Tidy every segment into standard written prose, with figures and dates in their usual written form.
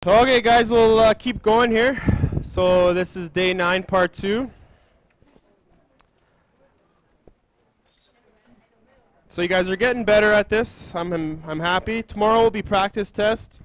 Okay, guys, we'll keep going here. So this is day 9, part 2. So you guys are getting better at this. I'm happy. Tomorrow will be practice test,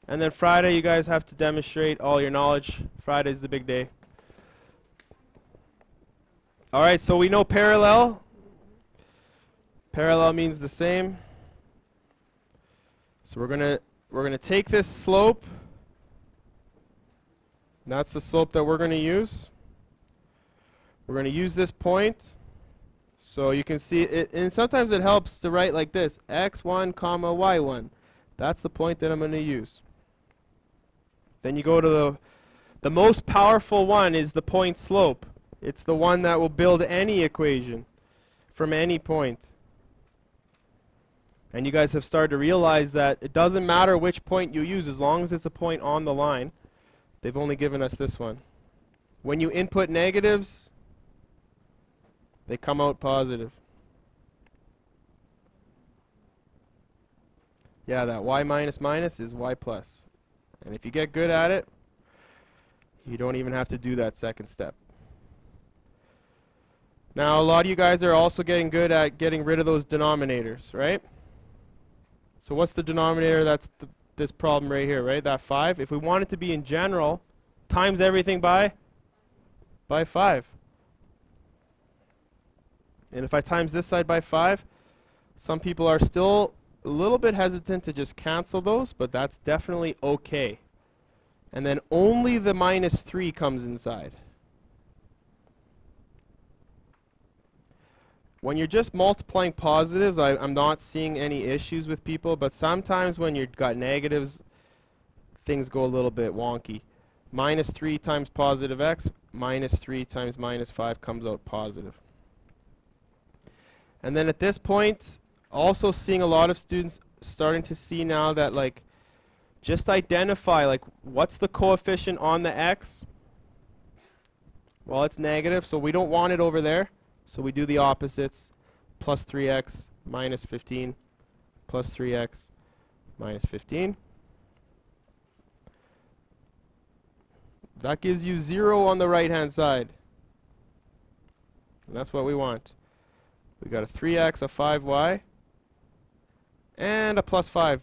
and then Friday you guys have to demonstrate all your knowledge. Friday's the big day. All right, so we know parallel. Parallel means the same. So we're gonna take this slope. That's the slope that we're going to use. We're going to use this point. So you can see it, and sometimes it helps to write like this, x1 comma y1. That's the point that I'm going to use. Then you go to the most powerful one is the point slope. It's the one that will build any equation from any point. And you guys have started to realize that it doesn't matter which point you use as long as it's a point on the line. They've only given us this one. When you input negatives, they come out positive. Yeah, that y minus minus is y plus. And if you get good at it, you don't even have to do that second step. Now, a lot of you guys are also getting good at getting rid of those denominators, right? So what's the denominator? That's this problem right here, right? That 5. If we want it to be in general, times everything by 5. And if I times this side by 5, some people are still a little bit hesitant to just cancel those, but that's definitely okay. And then only the minus 3 comes inside. When you're just multiplying positives, I'm not seeing any issues with people, but sometimes when you've got negatives, things go a little bit wonky. Minus 3 times positive x, minus 3 times minus 5 comes out positive. And then at this point, also seeing a lot of students starting to see now that, like, just identify, like, what's the coefficient on the x? Well, it's negative, so we don't want it over there. So we do the opposites, plus 3x minus 15, plus 3x minus 15. That gives you 0 on the right-hand side. And that's what we want. We got a 3x, a 5y, and a plus 5.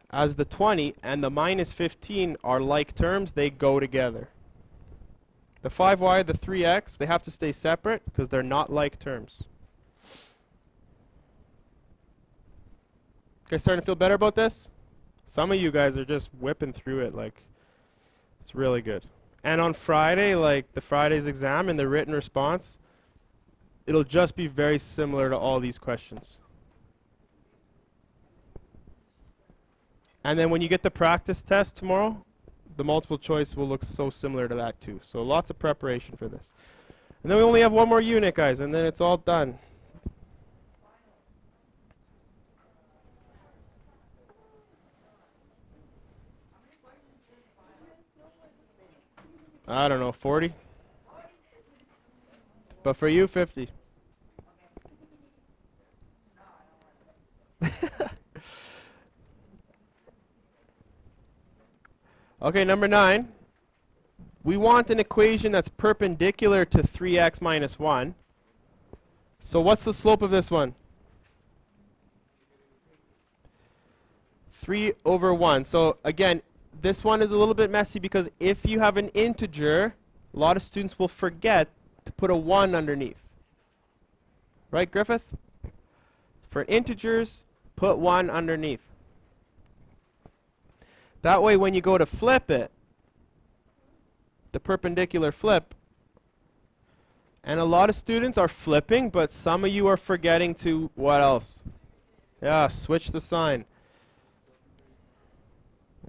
As the 20 and the minus 15 are like terms, they go together. The 5y, the 3x, they have to stay separate because they're not like terms. Okay, starting to feel better about this? Some of you guys are just whipping through it like it's really good. And on Friday, like the Friday's exam and the written response, it'll just be very similar to all these questions. And then when you get the practice test tomorrow, the multiple choice will look so similar to that too. So lots of preparation for this. And then we only have one more unit, guys, and then it's all done. I don't know, 40? But for you, 50. Okay, number 9. We want an equation that's perpendicular to 3x minus 1. So what's the slope of this one? 3 over 1. So again, this one is a little bit messy because if you have an integer, a lot of students will forget to put a 1 underneath. Right, Griffith? For integers, put 1 underneath. That way when you go to flip it, the perpendicular flip, and a lot of students are flipping, but some of you are forgetting to, what else? Yeah, switch the sign.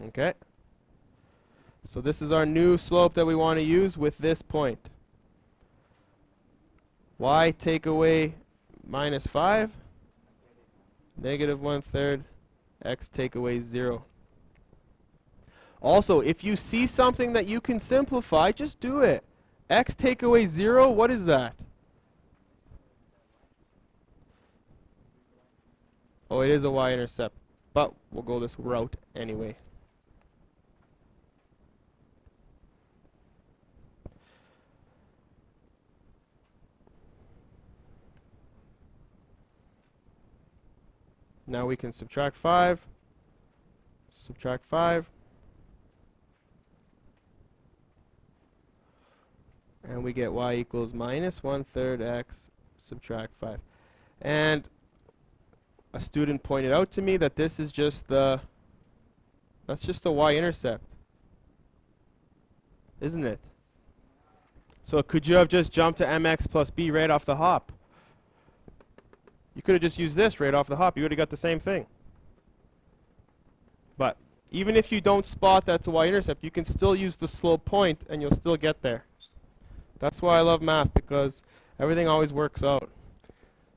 Okay. So this is our new slope that we want to use with this point. Y take away minus 5, negative 1/3, x take away 0. Also, if you see something that you can simplify, just do it. X take away 0, what is that? Oh, it is a y-intercept. but we'll go this route anyway. Now we can subtract 5, subtract 5, and we get y equals minus 1/3 x subtract 5. And a student pointed out to me that this is just the, that's just the y-intercept, isn't it? So could you have just jumped to mx plus b right off the hop? You could have just used this right off the hop. You would have got the same thing. But even if you don't spot that's a y-intercept, you can still use the slope point and you'll still get there. That's why I love math, because everything always works out.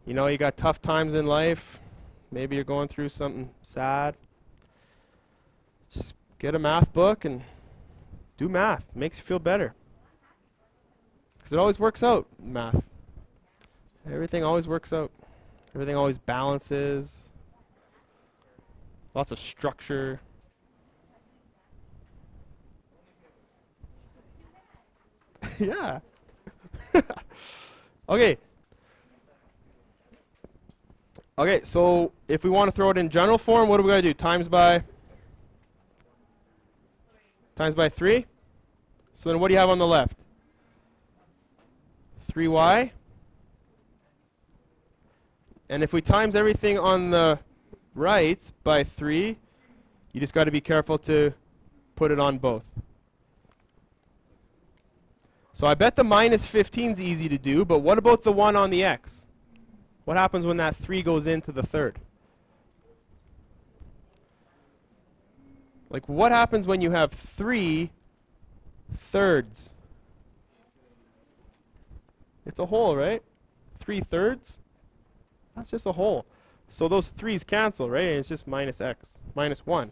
You know, you got tough times in life. Maybe you're going through something sad. Just get a math book and do math. It makes you feel better. Because it always works out, math. Everything always works out. Everything always balances. Lots of structure. Yeah. Okay. Okay, so if we want to throw it in general form, what do we got to do? Times by 3? So then what do you have on the left? 3y. And if we times everything on the right by 3, you just got to be careful to put it on both. So I bet the minus 15 is easy to do, but what about the 1 on the x? What happens when that 3 goes into the third? Like, what happens when you have 3 thirds? It's a whole, right? 3 thirds? That's just a whole. So those 3's cancel, right? And it's just minus x, minus 1.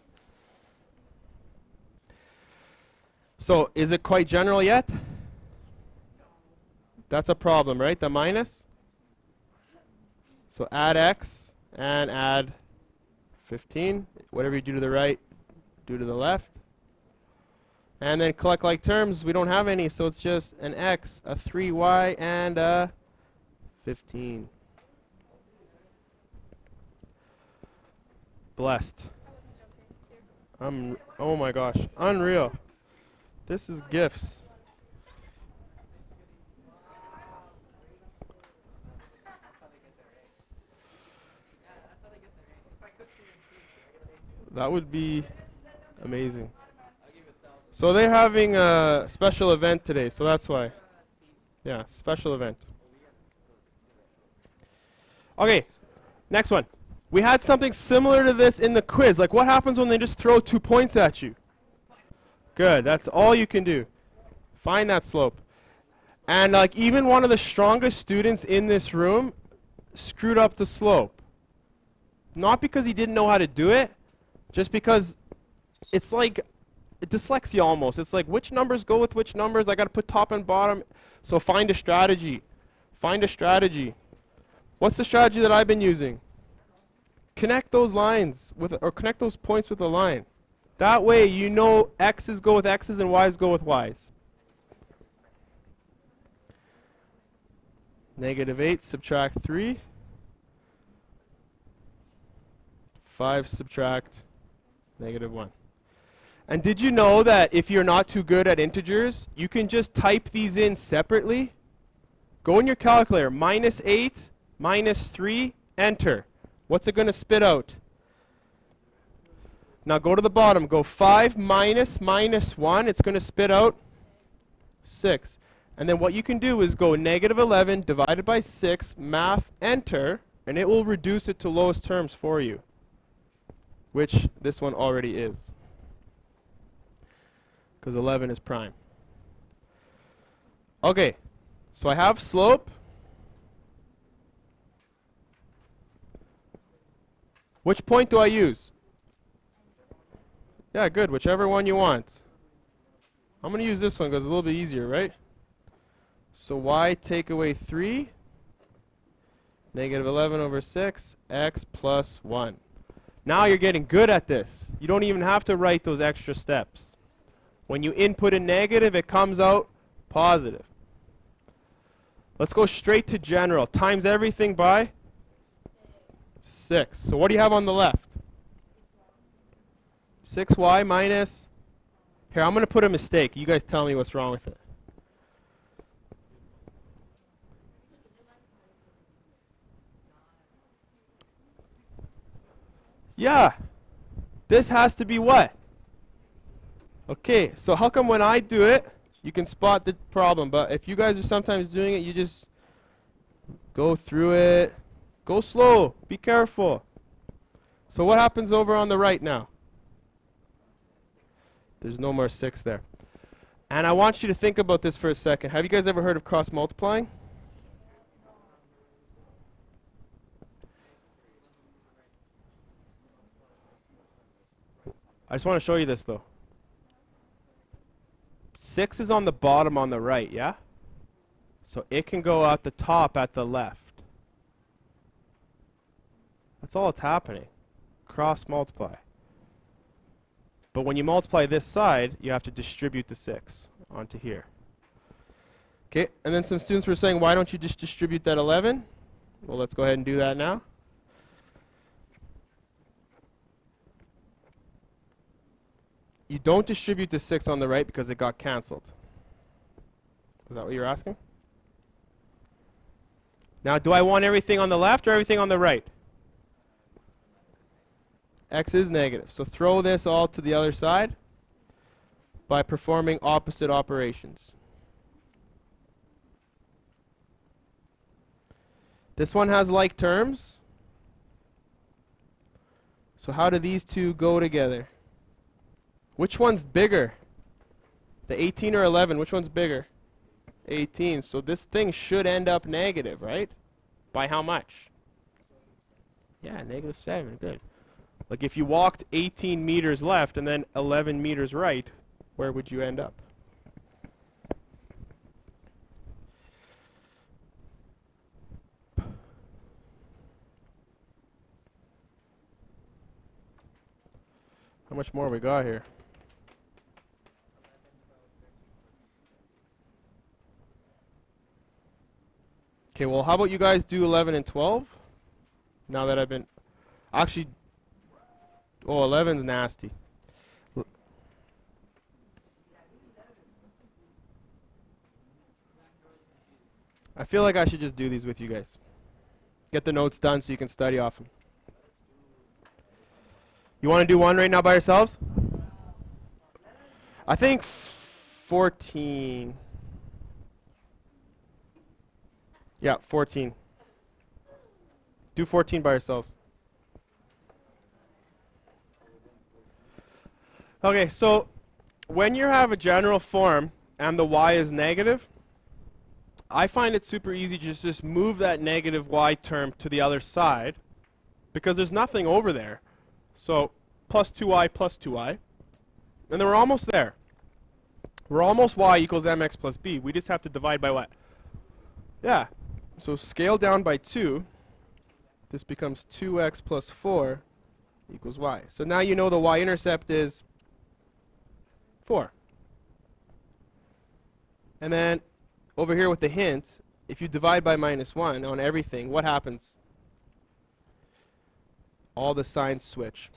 So is it quite general yet? That's a problem, right? The minus? So add x and add 15. Whatever you do to the right, do to the left. And then collect like terms. We don't have any, so it's just an x, a 3y, and a 15. Blessed. Oh my gosh, unreal. This is gifts. That would be amazing. So they're having a special event today, so that's why. Yeah, special event. Okay, next one. We had something similar to this in the quiz. Like, what happens when they just throw 2 points at you? Good, that's all you can do. Find that slope. And like, even one of the strongest students in this room screwed up the slope. Not because he didn't know how to do it, just because it's like dyslexia almost. It's like, which numbers go with which numbers? I got to put top and bottom. So find a strategy. Find a strategy. What's the strategy that I've been using? Connect those lines with, or connect those points with a line. That way you know x's go with x's and y's go with y's. -8 subtract 3. 5 subtract -1. And did you know that if you're not too good at integers, you can just type these in separately? Go in your calculator, -8, -3, enter. What's it going to spit out? Now go to the bottom, go 5 minus -1, it's going to spit out 6. And then what you can do is go -11 divided by 6, math, enter, and it will reduce it to lowest terms for you, which this one already is, because 11 is prime. Okay, so I have slope. Which point do I use? Yeah, good, whichever one you want. I'm going to use this one because it's a little bit easier, right? So y take away 3, -11 over 6, x plus 1. Now you're getting good at this. You don't even have to write those extra steps. When you input a negative, it comes out positive. Let's go straight to general. Times everything by 6. So what do you have on the left? 6y minus... Here, I'm going to put a mistake. You guys tell me what's wrong with it. Yeah. This has to be what? Okay, so how come when I do it, you can spot the problem, but if you guys are sometimes doing it, you just go through it. Go slow. Be careful. So what happens over on the right now? There's no more 6 there. And I want you to think about this for a second. Have you guys ever heard of cross multiplying? I just want to show you this though. 6 is on the bottom on the right, yeah? So it can go at the top at the left. That's all that's happening. Cross multiply. But when you multiply this side, you have to distribute the 6 onto here. Okay, and then some students were saying, why don't you just distribute that 11? Well, let's go ahead and do that now. You don't distribute the 6 on the right because it got cancelled. Is that what you're asking? Now, do I want everything on the left or everything on the right? X is negative. So throw this all to the other side by performing opposite operations. This one has like terms. So how do these two go together? Which one's bigger? The 18 or 11? Which one's bigger? 18. So this thing should end up negative, right? By how much? Yeah, -7. Good. Like if you walked 18 meters left and then 11 meters right, where would you end up? How much more we got here? Okay, well, how about you guys do 11 and 12? Now that I've been... Actually... Oh, 11's nasty. I feel like I should just do these with you guys. Get the notes done so you can study off them. You want to do one right now by yourselves? I think 14. Yeah, 14. Do 14 by yourselves. Okay, so when you have a general form and the y is negative, I find it super easy to just move that negative y term to the other side because there's nothing over there. So plus 2y plus 2y. And then we're almost there. We're almost y equals mx plus b. We just have to divide by what? Yeah. So scale down by 2. This becomes 2x plus 4 equals y. So now you know the y-intercept is 4. And then over here with the hint, if you divide by -1 on everything, what happens? All the signs switch.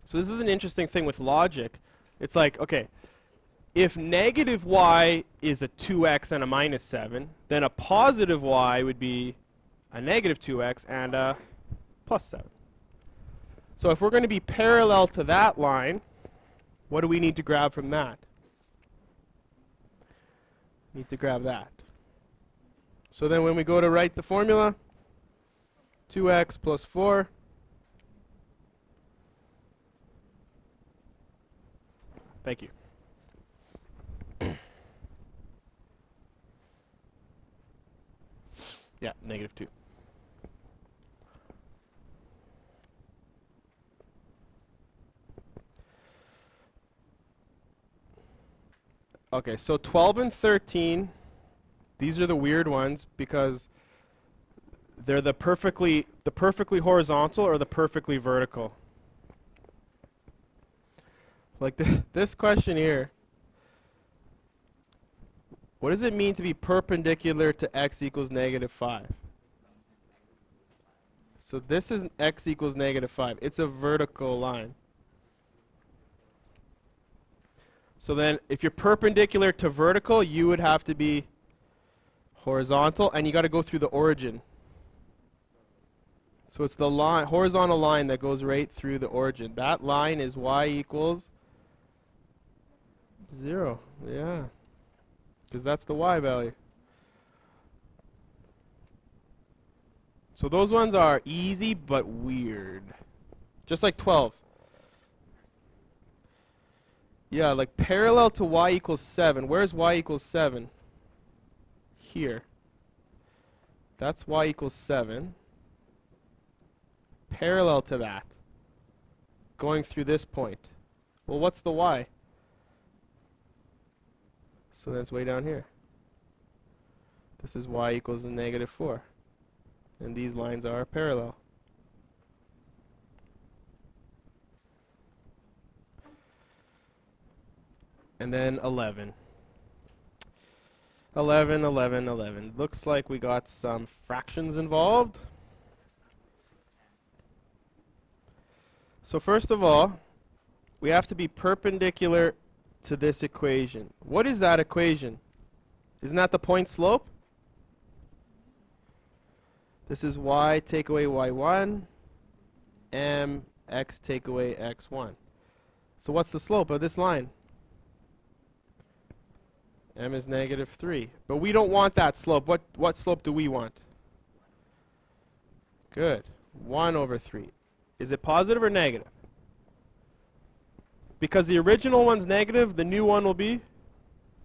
So this is an interesting thing with logic. It's like, okay, if negative y is a 2x and a -7, then a positive y would be a negative 2x and a +7. So if we're going to be parallel to that line, what do we need to grab from that? Need to grab that. So then when we go to write the formula, 2x plus 4 thank you. Yeah, -2. Okay, so 12 and 13, these are the weird ones because They're the perfectly horizontal or the perfectly vertical. Like this question here. What does it mean to be perpendicular to x equals -5? So this is x equals -5. It's a vertical line. So then if you're perpendicular to vertical, you would have to be horizontal, and you got to go through the origin. So it's the line, horizontal line that goes right through the origin. That line is y equals 0. Yeah. Because that's the y value. So those ones are easy but weird. Just like 12. Yeah, like parallel to y equals 7. Where's y equals 7? Here. That's y equals 7. Parallel to that. Going through this point. Well, what's the y? So that's way down here. This is y equals a -4. And these lines are parallel. And then 11. 11, 11, 11. Looks like we got some fractions involved. So first of all, we have to be perpendicular to this equation. What is that equation? Isn't that the point slope? This is y take away y1, m x take away x1. So what's the slope of this line? M is -3. But we don't want that slope. What slope do we want? Good. 1/3. Is it positive or negative? Because the original one's negative, the new one will be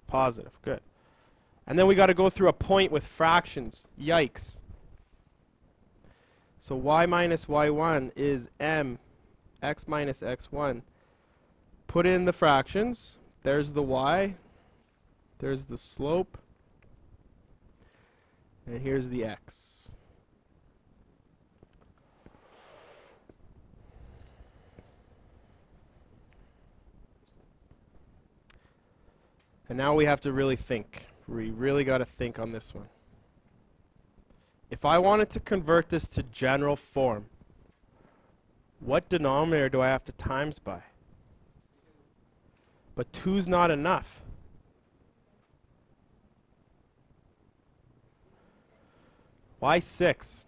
positive. Good. And then we got to go through a point with fractions. Yikes. So y minus y1 is m x minus x1. Put in the fractions. There's the y. There's the slope. And here's the x. And now we have to really think. We really got to think on this one. If I wanted to convert this to general form, what denominator do I have to times by? But 2's not enough. Why 6?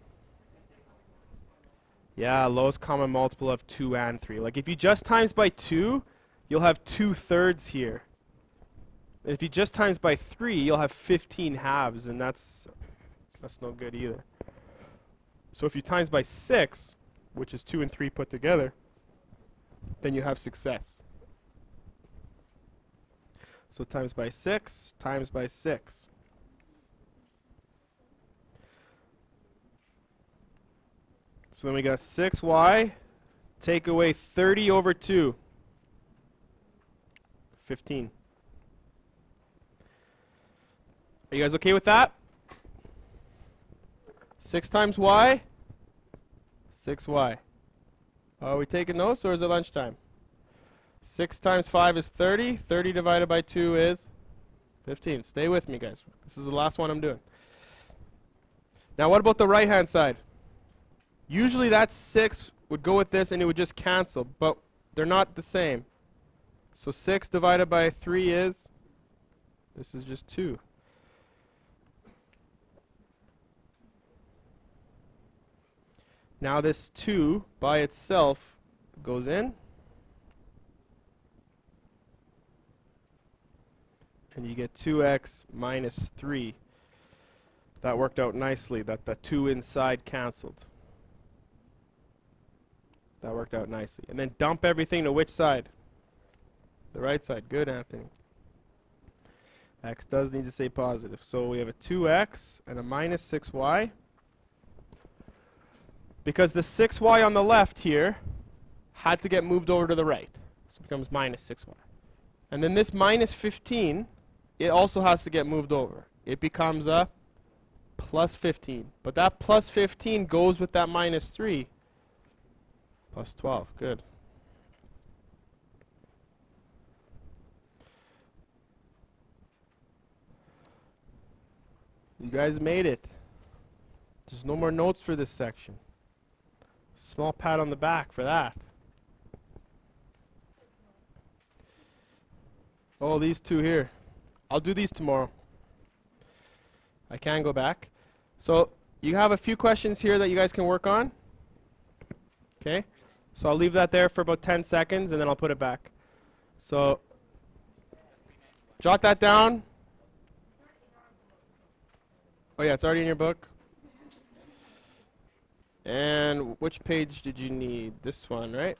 Yeah, lowest common multiple of 2 and 3. Like if you just times by 2, you'll have 2/3 here. If you just times by 3, you'll have 15 halves, and that's no good either. So if you times by 6, which is 2 and 3 put together, then you have success. So times by 6, times by 6. So then we got 6y, take away 30/2. 15. Are you guys okay with that? 6 times y? 6y. Are we taking notes or is it lunchtime? 6 times 5 is 30. 30 divided by 2 is 15. Stay with me, guys. This is the last one I'm doing. Now what about the right-hand side? Usually that 6 would go with this and it would just cancel, but they're not the same. So 6 divided by 3 is, this is just 2. Now this 2 by itself goes in. And you get 2x minus 3. That worked out nicely, that the 2 inside canceled. That worked out nicely. And then dump everything to which side? The right side. Good, Anthony. X does need to stay positive. So we have a 2x and a minus 6y. Because the 6y on the left here had to get moved over to the right. So it becomes minus 6y. And then this minus 15, it also has to get moved over. It becomes a plus 15. But that plus 15 goes with that minus 3. Plus 12. Good. You guys made it. There's no more notes for this section. Small pat on the back for that. Oh, these two here. I'll do these tomorrow. I can go back. So you have a few questions here that you guys can work on. Okay? So I'll leave that there for about 10 seconds and then I'll put it back. So jot that down. Oh yeah, it's already in your book. And which page did you need? This one, right?